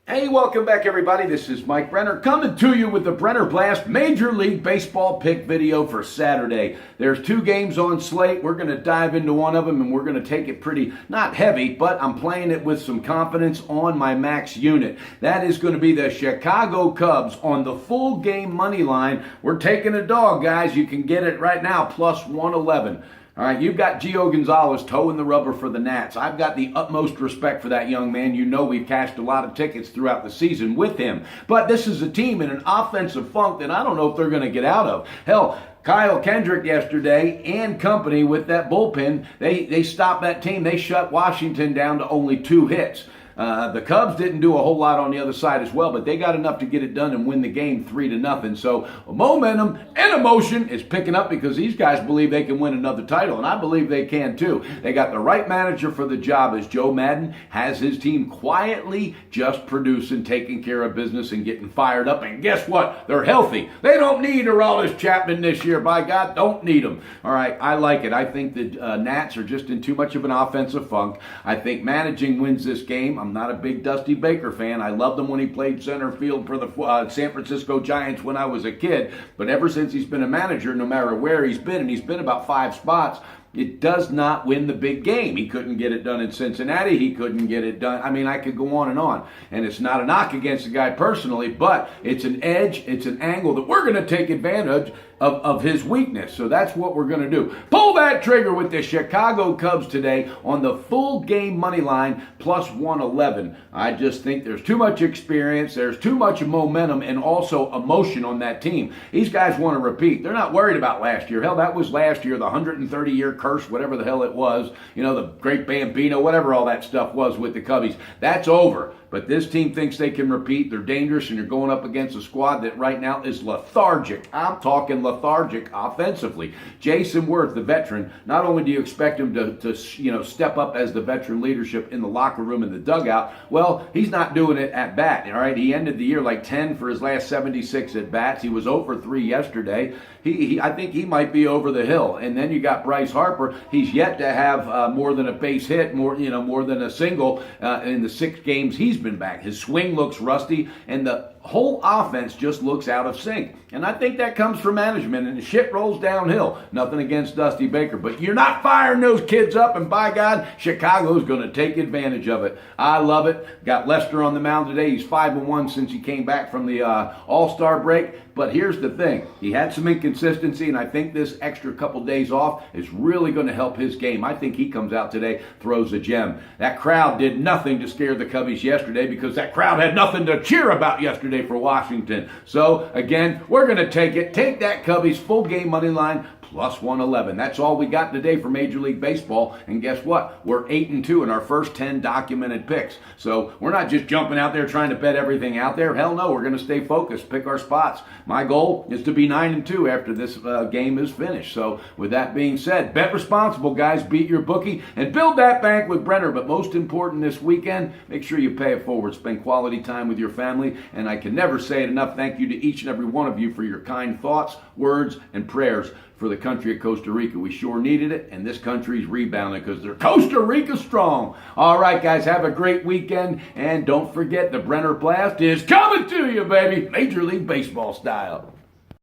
Hey, welcome back, everybody. This is Mike Brenner coming to you with the Brenner Blast Major League Baseball pick video for Saturday. There's two games on slate. We're going to dive into one of them, and we're going to take it pretty, not heavy, but I'm playing it with some confidence on my max unit. That is going to be the Chicago Cubs on the full game money line. We're taking a dog, guys. You can get it right now, plus 111. All right, you've got Gio Gonzalez toeing the rubber for the Nats. I've got the utmost respect for that young man. You know we've cashed a lot of tickets throughout the season with him. But this is a team in an offensive funk that I don't know if they're going to get out of. Hell, Kyle Kendrick yesterday and company with that bullpen, they stopped that team. They shut Washington down to only 2 hits. The Cubs didn't do a whole lot on the other side as well, but they got enough to get it done and win the game 3-0. So momentum and emotion is picking up because these guys believe they can win another title, and I believe they can too. They got the right manager for the job as Joe Madden has his team quietly just producing, taking care of business and getting fired up. And guess what? They're healthy. They don't need Aroldis Chapman this year. By God, don't need them. All right, I like it. I think the Nats are just in too much of an offensive funk. I think managing wins this game. I'm not a big Dusty Baker fan. I loved him when he played center field for the San Francisco Giants when I was a kid. But ever since he's been a manager, no matter where he's been, and he's been about 5 spots, it does not win the big game. He couldn't get it done in Cincinnati. He couldn't get it done. I mean, I could go on and on. And it's not a knock against the guy personally, but it's an edge, it's an angle that we're going to take advantage of his weakness. So that's what we're going to do. Pull that trigger with the Chicago Cubs today on the full game money line plus 111. I just think there's too much experience, there's too much momentum, and also emotion on that team. These guys want to repeat. They're not worried about last year. Hell, that was last year, the 130-year curse, whatever the hell it was. You know, the great Bambino, whatever all that stuff was with the Cubbies. That's over. But this team thinks they can repeat. They're dangerous, and you're going up against a squad that right now is lethargic. I'm talking lethargic offensively. Jason Worth, the veteran, not only do you expect him to step up as the veteran leadership in the locker room and the dugout, well, he's not doing it at bat. All right, he ended the year like 10 for his last 76 at bats. He was 0 for 3 yesterday. I think he might be over the hill. And then you got Bryce Harper. He's yet to have more than a base hit, more than a single in the 6 games he's been back. His swing looks rusty, and the whole offense just looks out of sync. And I think that comes from management, and the shit rolls downhill. Nothing against Dusty Baker, but you're not firing those kids up, and by God, Chicago's going to take advantage of it. I love it. Got Lester on the mound today. He's 5-1 since he came back from the All-Star break. But here's the thing. He had some inconsistency, and I think this extra couple days off is really going to help his game. I think he comes out today, throws a gem. That crowd did nothing to scare the Cubbies yesterday because that crowd had nothing to cheer about yesterday for Washington. So, again, we're going to take it. Take that Cubbies full game money line plus 111. That's all we got today for Major League Baseball. And guess what? We're 8-2 in our first 10 documented picks. So we're not just jumping out there trying to bet everything out there. Hell no, we're going to stay focused, pick our spots. My goal is to be 9-2 after this game is finished. So with that being said, bet responsible, guys. Beat your bookie and build that bank with Brenner. But most important this weekend, make sure you pay it forward. Spend quality time with your family. And I can never say it enough. Thank you to each and every one of you for your kind thoughts, words, and prayers for the country of Costa Rica. We sure needed it, and this country's rebounding because they're Costa Rica strong. All right, guys, have a great weekend, and don't forget the Brenner Blast is coming to you, baby, Major League Baseball style.